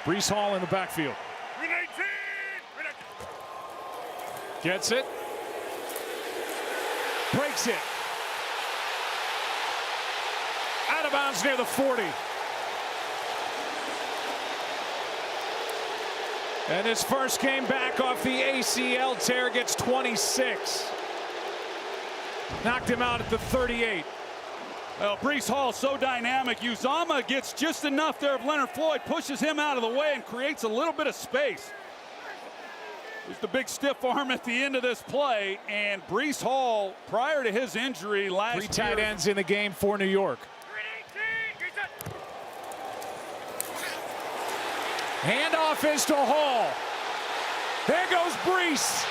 Breece Hall in the backfield. Gets it. Breaks it. Out of bounds near the 40. And his first game back off the ACL tear, gets 26. Knocked him out at the 38. Well, Breece Hall so dynamic. Uzomah gets just enough there of Leonard Floyd, pushes him out of the way and creates a little bit of space. There's the big stiff arm at the end of this play, and Breece Hall, prior to his injury last year. 3 tight ends in the game for New York. Handoff is to Hall. There goes Breece.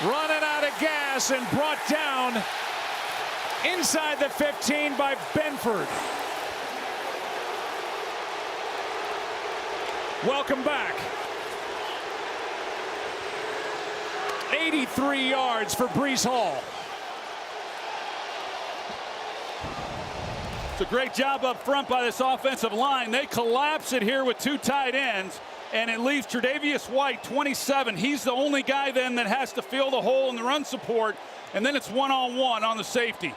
Running out of gas and brought down inside the 15 by Benford. Welcome back. 83 yards for Breece Hall. It's a great job up front by this offensive line. They collapse it here with 2 tight ends, and it leaves Tre'Davious White, 27. He's the only guy then that has to fill the hole in the run support, and then it's one-on-one on the safety.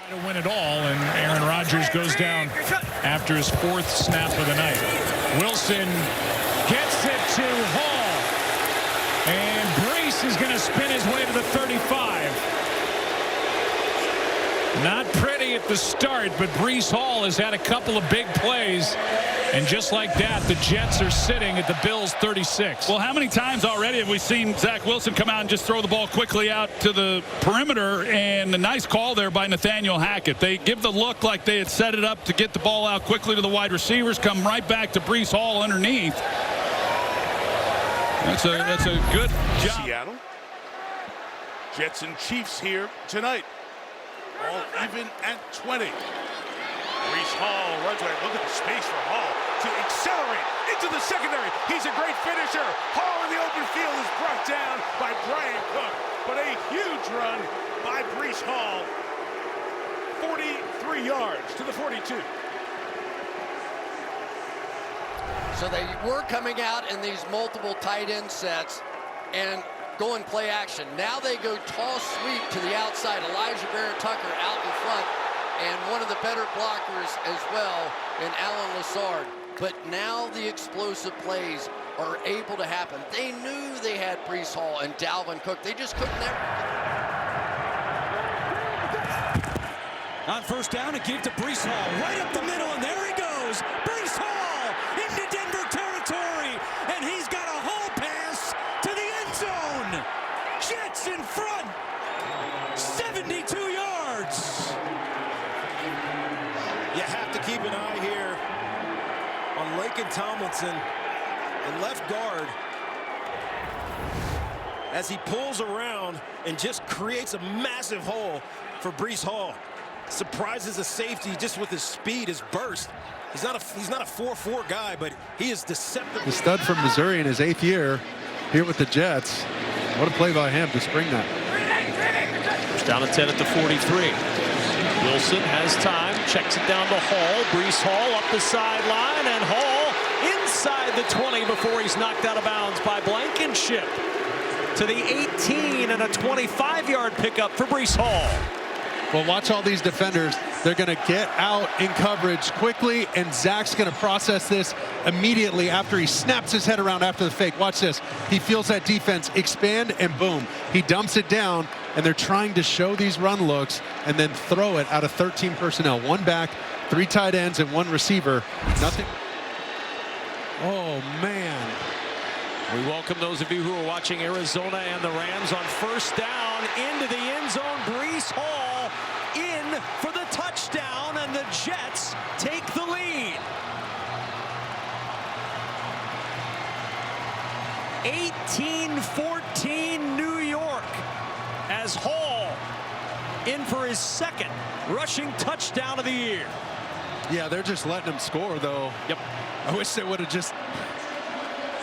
To win it all, and Aaron Rodgers goes down after his 4th snap of the night. Wilson gets it to Hall, and Breece is going to spin his way to the 35. Not pretty at the start, but Breece Hall has had a couple of big plays, and just like that, the Jets are sitting at the Bills' 36. Well, how many times already have we seen Zach Wilson come out and just throw the ball quickly out to the perimeter? And a nice call there by Nathaniel Hackett. They give the look like they had set it up to get the ball out quickly to the wide receivers, come right back to Breece Hall underneath. That's a good job. Seattle. Jets and Chiefs here tonight. All even at 20. Breece Hall runs away. Look at the space for Hall to accelerate into the secondary. He's a great finisher. Hall in the open field is brought down by Brian Cook. But a huge run by Breece Hall. 43 yards to the 42. So they were coming out in these multiple tight end sets and going play action. Now they go toss sweep to the outside. Elijah Barrett-Tucker out in front, and one of the better blockers as well in Alan Lazard. But now the explosive plays are able to happen. They knew they had Breece Hall and Dalvin Cook. They just couldn't ever. On first down, it gave to Breece Hall right up the middle, and there he goes. Breece Hall into Denver territory, and he's got a Hall pass to the end zone. Jets in front, 72 yards. You have to keep an eye here on Laken Tomlinson, the left guard, as he pulls around and just creates a massive hole for Breece Hall. Surprises the safety just with his speed, his burst. He's not a 4-4 guy, but he is deceptive. The stud from Missouri in his 8th year here with the Jets. What a play by him to spring that. First down at 10 at the 43. Wilson has time, checks it down to Hall. Breece Hall up the sideline, and Hall inside the 20 before he's knocked out of bounds by Blankenship to the 18, and a 25-yard pickup for Breece Hall. Well, watch all these defenders. They're going to get out in coverage quickly, and Zach's going to process this immediately after he snaps his head around after the fake. Watch this. He feels that defense expand, and boom. He dumps it down, and they're trying to show these run looks and then throw it out of 13 personnel. 1 back, 3 tight ends, and 1 receiver. Nothing. Oh, man. We welcome those of you who are watching Arizona and the Rams on first down into the end zone. Breece Hall in for the touchdown, and the Jets take the lead. 18-14 New York, as Hall in for his 2nd rushing touchdown of the year. Yeah, they're just letting him score, though. Yep. I wish they would have just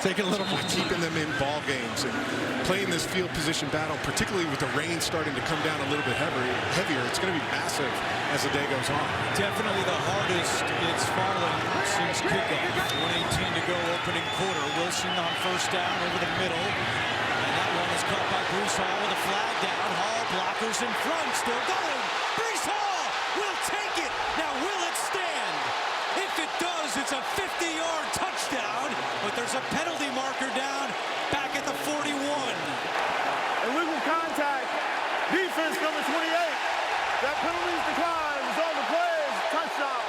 Taking a little more keeping them in ball games and playing this field position battle, particularly with the rain starting to come down a little bit heavier. It's going to be massive as the day goes on. Definitely the hardest it's fallen since kickoff. 1:18 to go, opening quarter. Wilson on first down over the middle. And that one is caught by Breece Hall with a flag down. Hall blockers in front, still going. Breece Hall will take it. Now will it stand? If it does, it's a 50-yard touchdown. But there's a penalty marker down back at the 41. Illegal contact. Defense number 28. That penalty is declined. Result of the play is touchdown.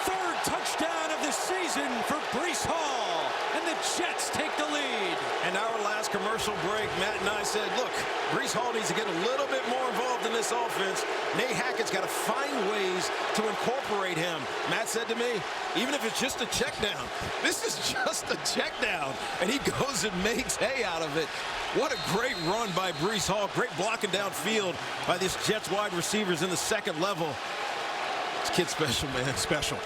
Third touchdown of the season for Breece Hall. And the Jets take the lead. And our last commercial break, Matt and I said, look, Breece Hall needs to get a little bit more involved in this offense. Nate Hackett's got to find ways to incorporate him. Matt said to me, even if it's just a check down, this is just a check down. And he goes and makes hay out of it. What a great run by Breece Hall. Great blocking downfield by this Jets wide receivers in the second level. This kid's special, man. Special.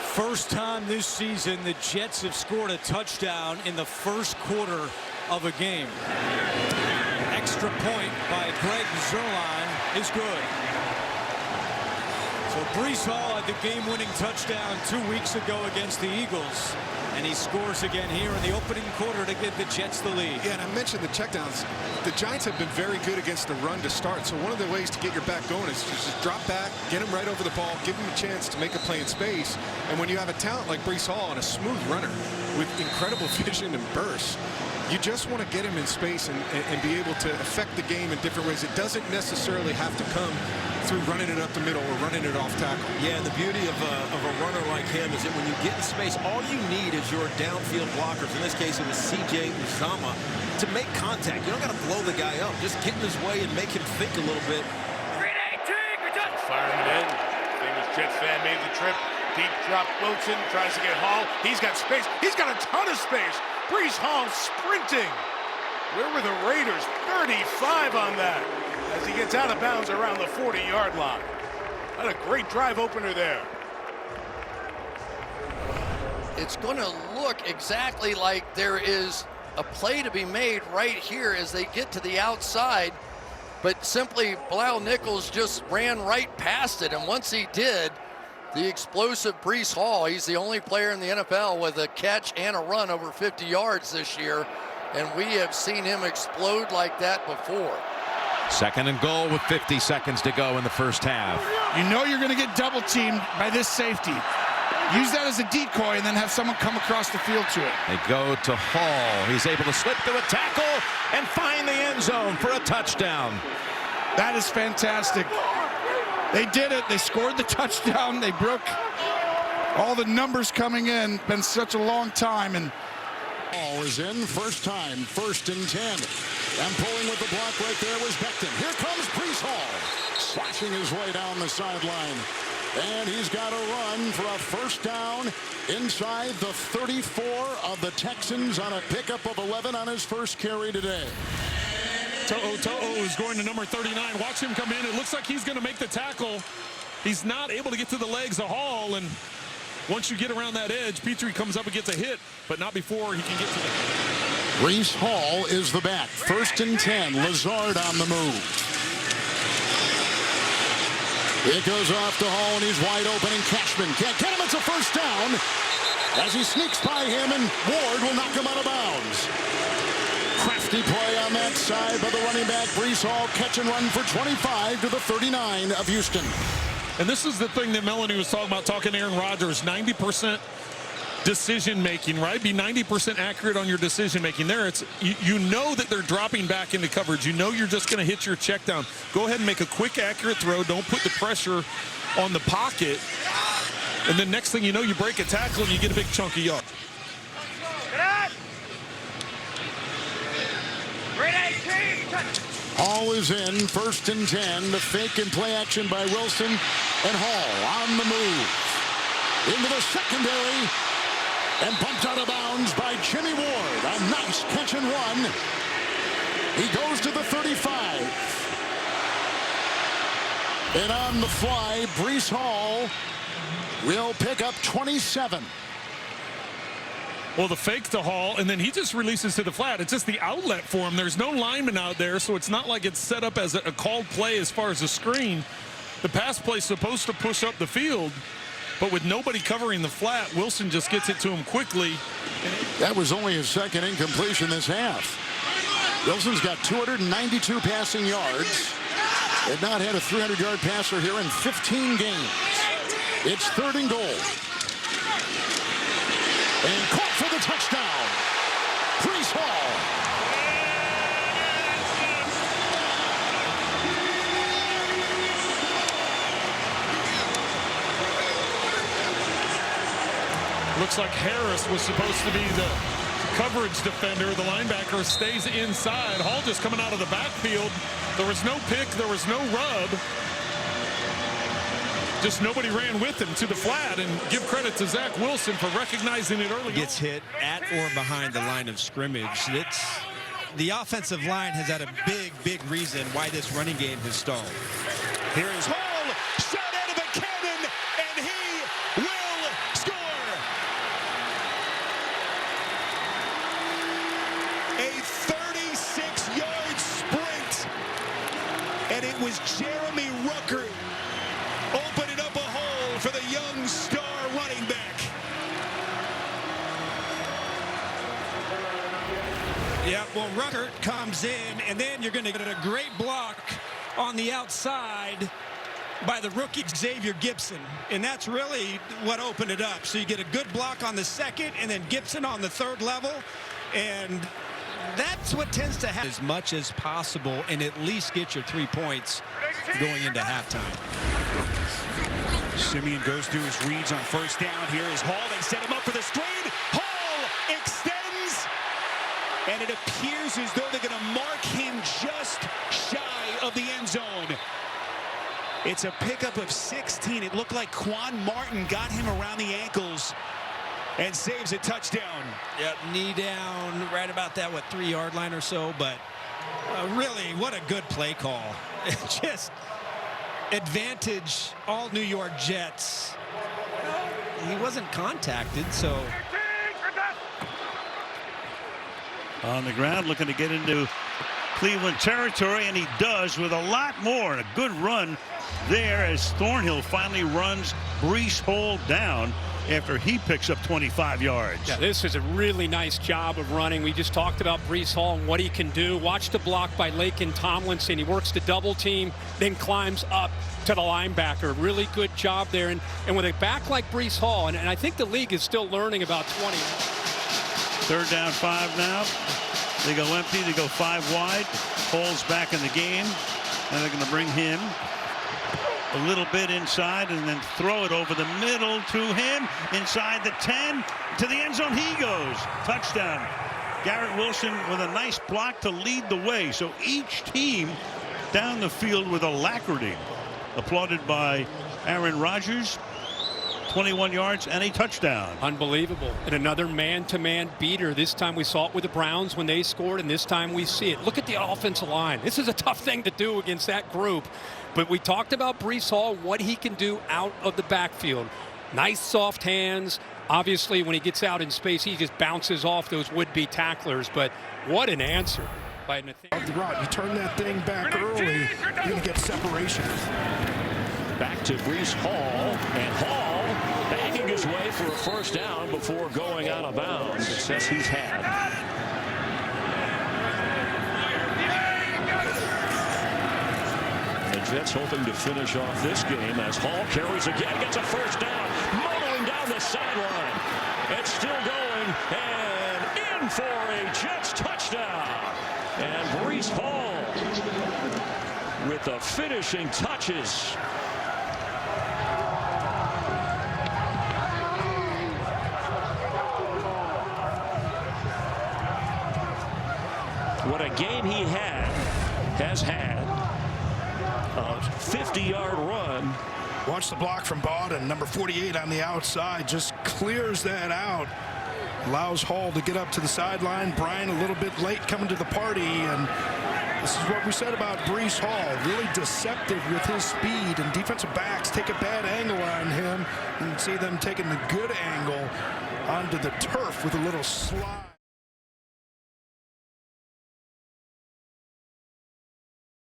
First time this season the Jets have scored a touchdown in the first quarter of a game. Extra point by Greg Zuerlein is good. So Breece Hall had the game-winning touchdown 2 weeks ago against the Eagles. And he scores again here in the opening quarter to give the Jets the lead. Yeah, and I mentioned the checkdowns. The Giants have been very good against the run to start. So one of the ways to get your back going is to just drop back, get him right over the ball, give him a chance to make a play in space. And when you have a talent like Breece Hall and a smooth runner with incredible vision and burst, you just want to get him in space and be able to affect the game in different ways. It doesn't necessarily have to come through running it up the middle or running it off tackle. Yeah, and the beauty of a runner like him is that when you get in space, all you need is your downfield blockers. In this case, it was C.J. Uzomah to make contact. You don't got to blow the guy up. Just get in his way and make him think a little bit. Firing it in. Famous Jets fan made the trip. Deep drop. Wilson tries to get Hall. He's got space. He's got a ton of space. Breece Hall sprinting. Where were the Raiders? 35 on that as he gets out of bounds around the 40-yard line. What a great drive opener there. It's going to look exactly like there is a play to be made right here as they get to the outside, but simply Bilal Nichols just ran right past it, and once he did, the explosive Breece Hall, he's the only player in the NFL with a catch and a run over 50 yards this year, and we have seen him explode like that before. Second and goal with 50 seconds to go in the first half. You know you're going to get double teamed by this safety. Use that as a decoy and then have someone come across the field to it. They go to Hall. He's able to slip through a tackle and find the end zone for a touchdown. That is fantastic. They did it. They scored the touchdown. They broke all the numbers coming in. Been such a long time. And Hall is in. First time. 1st and 10. And pulling with the block right there was Becton. Here comes Breece Hall. Slashing his way down the sideline. And he's got a run for a first down inside the 34 of the Texans on a pickup of 11 on his first carry today. To'o is going to number 39. Watch him come in. It looks like he's going to make the tackle. He's not able to get to the legs of Hall, and once you get around that edge, Petrie comes up and gets a hit, but not before he can get to the... Breece Hall is the back. 1st and 10. Lazard on the move. It goes off to Hall, and he's wide open, and Cashman can't get him. It's a first down as he sneaks by him, and Ward will knock him out of bounds. Crafty play on that side by the running back. Breece Hall catch and run for 25 to the 39 of Houston. And this is the thing that Melanie was talking about, talking to Aaron Rodgers, 90% decision making, right? Be 90% accurate on your decision making. There, it's you know that they're dropping back into coverage. You know you're just going to hit your check down. Go ahead and make a quick, accurate throw. Don't put the pressure on the pocket. And then next thing you know, you break a tackle and you get a big chunk of yards. Hall is in. 1st and 10. The fake and play action by Wilson, and Hall on the move into the secondary. And bumped out of bounds by Jimmy Ward. A nice catch and run. He goes to the 35. And on the fly, Breece Hall will pick up 27. Well, the fake to Hall, and then he just releases to the flat. It's just the outlet for him. There's no lineman out there, so it's not like it's set up as a called play as far as a screen. The pass play is supposed to push up the field, but with nobody covering the flat, Wilson just gets it to him quickly. That was only his second incompletion this half. Wilson's got 292 passing yards. Had not had a 300-yard passer here in 15 games. It's 3rd and goal. And caught for the touchdown. Breece Hall. Looks like Harris was supposed to be the coverage defender. The linebacker stays inside. Hall just coming out of the backfield. There was no pick. There was no rub. Just nobody ran with him to the flat, and give credit to Zach Wilson for recognizing it early. Gets hit at or behind the line of scrimmage. The offensive line has had a big reason why this running game has stalled. Here is Hall, shot out of a cannon, and he will score. A 36-yard sprint, and it was Jeremy Ruckert opening up a hole for the young star running back. Yeah, well, Ruckert comes in, and then you're going to get a great block on the outside by the rookie Xavier Gipson, and that's really what opened it up. So you get a good block on the second, and then Gipson on the 3rd level, and that's what tends to happen. As much as possible, and at least get your 3 points going into halftime. Simeon goes through his reads on 1st down. Here is Hall. They set him up for the screen. Hall extends, and it appears as though they're going to mark him just shy of the end zone. It's a pickup of 16. It looked like Quan Martin got him around the ankles and saves a touchdown. Yep, knee down right about that, 3-yard line or so, but really, what a good play call. Just advantage all New York Jets. He wasn't contacted, so. On the ground, looking to get into Cleveland territory, and he does with a lot more. And a good run there as Thornhill finally runs Breece Hall down after he picks up 25 yards. Yeah, this is a really nice job of running. We just talked about Breece Hall and what he can do. Watch the block by Laken Tomlinson. He works the double team, then climbs up to the linebacker. Really good job there. And with a back like Breece Hall, and I think the league is still learning about 20. 3rd down 5 now. They go empty. They go 5 wide. Hall's back in the game. And they're going to bring him a little bit inside and then throw it over the middle to him inside the 10 to the end zone. He goes. Touchdown. Garrett Wilson with a nice block to lead the way. So each team down the field with alacrity. Applauded by Aaron Rodgers. 21 yards and a touchdown. Unbelievable. And another man-to-man beater. This time we saw it with the Browns when they scored, and this time we see it. Look at the offensive line. This is a tough thing to do against that group. But we talked about Breece Hall, what he can do out of the backfield. Nice soft hands. Obviously, when he gets out in space, he just bounces off those would-be tacklers. But what an answer by Nathaniel. You turn that thing back early, you're going to get separation. Back to Breece Hall, and Hall banging his way for a 1st down before going out of bounds. Success he's had. The Jets hoping to finish off this game as Hall carries again, gets a 1st down, motoring down the sideline. It's still going, and in for a Jets touchdown. And Breece Hall with the finishing touches. What a game he has had. A 50-yard run. Watch the block from Bawden. Number 48 on the outside just clears that out. Allows Hall to get up to the sideline. Brian a little bit late coming to the party. And this is what we said about Breece Hall. Really deceptive with his speed. And defensive backs take a bad angle on him. You can see them taking the good angle. onto the turf with a little slide.